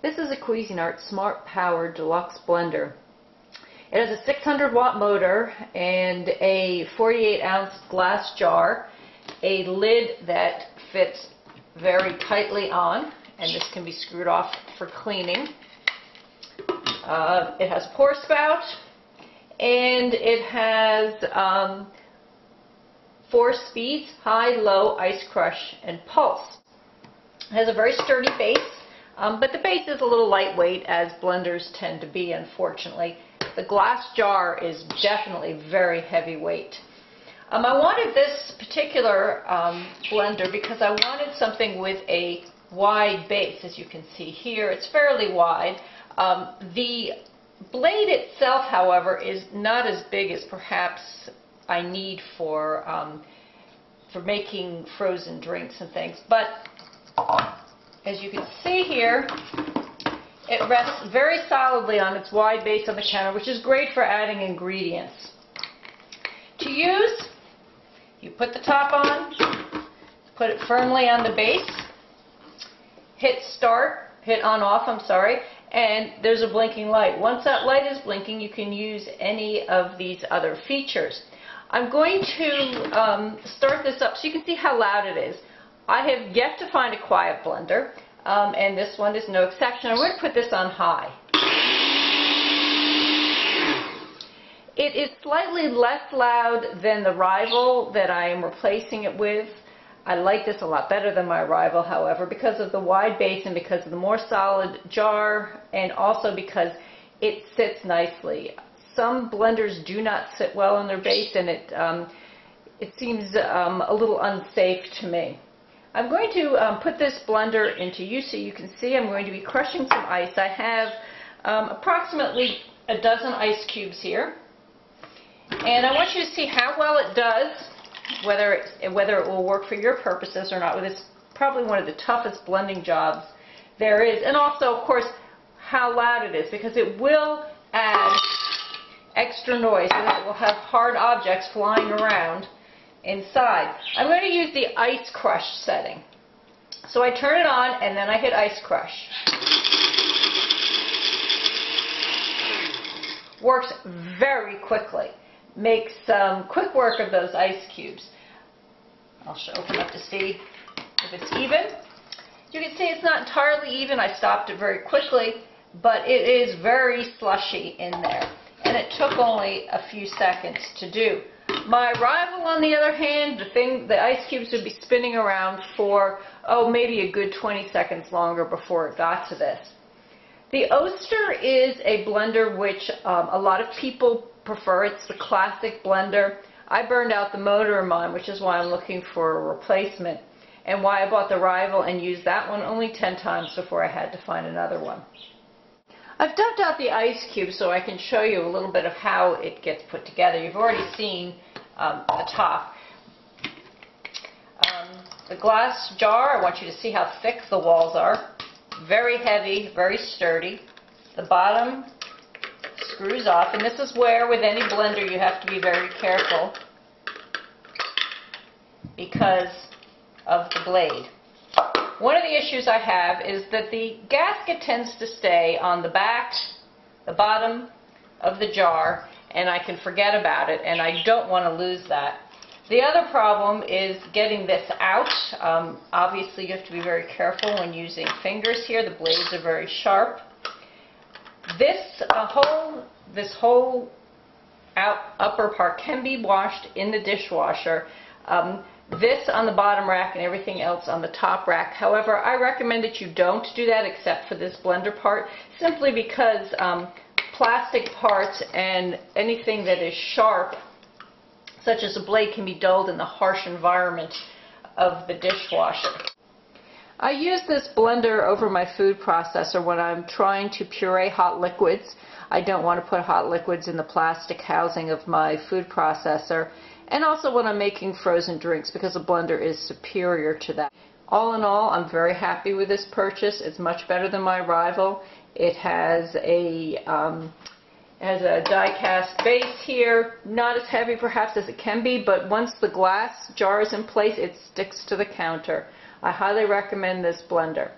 This is a Cuisinart SmartPower Deluxe blender. It has a 600 watt motor and a 48-ounce glass jar, a lid that fits very tightly on, and this can be screwed off for cleaning. It has a pour spout, and it has 4 speeds: high, low, ice crush, and pulse. It has a very sturdy base, but the base is a little lightweight, as blenders tend to be, unfortunately. The glass jar is definitely very heavyweight. I wanted this particular blender because I wanted something with a wide base. As you can see here, it's fairly wide. The blade itself, however, is not as big as perhaps I need for making frozen drinks and things. But as you can see here, it rests very solidly on its wide base on the counter, which is great for adding ingredients. To use, you put the top on, put it firmly on the base, hit on/off, and there's a blinking light. Once that light is blinking, you can use any of these other features. I'm going to start this up so you can see how loud it is. I have yet to find a quiet blender, and this one is no exception. I'm going to put this on high. It is slightly less loud than the rival that I am replacing it with. I like this a lot better than my rival, however, because of the wide base and because of the more solid jar, and also because it sits nicely. Some blenders do not sit well on their base, and it seems a little unsafe to me. I'm going to put this blender into use so you can see. I'm going to be crushing some ice. I have approximately a dozen ice cubes here, and I want you to see how well it does, whether it will work for your purposes or not. It's probably one of the toughest blending jobs there is, and also, of course, how loud it is, because it will add extra noise, and it will have hard objects flying around inside. I'm going to use the ice crush setting. So I turn it on and then I hit ice crush. Works very quickly. Makes quick work of those ice cubes. I'll open up to see if it's even. You can see it's not entirely even. I stopped it very quickly, but it is very slushy in there, and it took only a few seconds to do. My rival, on the other hand, the ice cubes would be spinning around for, maybe a good 20 seconds longer before it got to this. The Oster is a blender which a lot of people prefer. It's the classic blender. I burned out the motor in mine, which is why I'm looking for a replacement, and why I bought the rival and used that one only 10 times before I had to find another one. I've dumped out the ice cube so I can show you a little bit of how it gets put together. You've already seen the top. The glass jar, I want you to see how thick the walls are. Very heavy, very sturdy. The bottom screws off, and this is where, with any blender, you have to be very careful because of the blade. One of the issues I have is that the gasket tends to stay on the back, the bottom of the jar, and I can forget about it, and I don't want to lose that. The other problem is getting this out. Obviously, you have to be very careful when using fingers here. The blades are very sharp. This whole upper part can be washed in the dishwasher. This on the bottom rack and everything else on the top rack. However, I recommend that you don't do that except for this blender part, simply because plastic parts and anything that is sharp, such as a blade, can be dulled in the harsh environment of the dishwasher. I use this blender over my food processor when I'm trying to puree hot liquids. I don't want to put hot liquids in the plastic housing of my food processor, and also when I'm making frozen drinks, because the blender is superior to that. All in all, I'm very happy with this purchase. It's much better than my rival. It has a die-cast base here, not as heavy perhaps as it can be, but once the glass jar is in place, it sticks to the counter. I highly recommend this blender.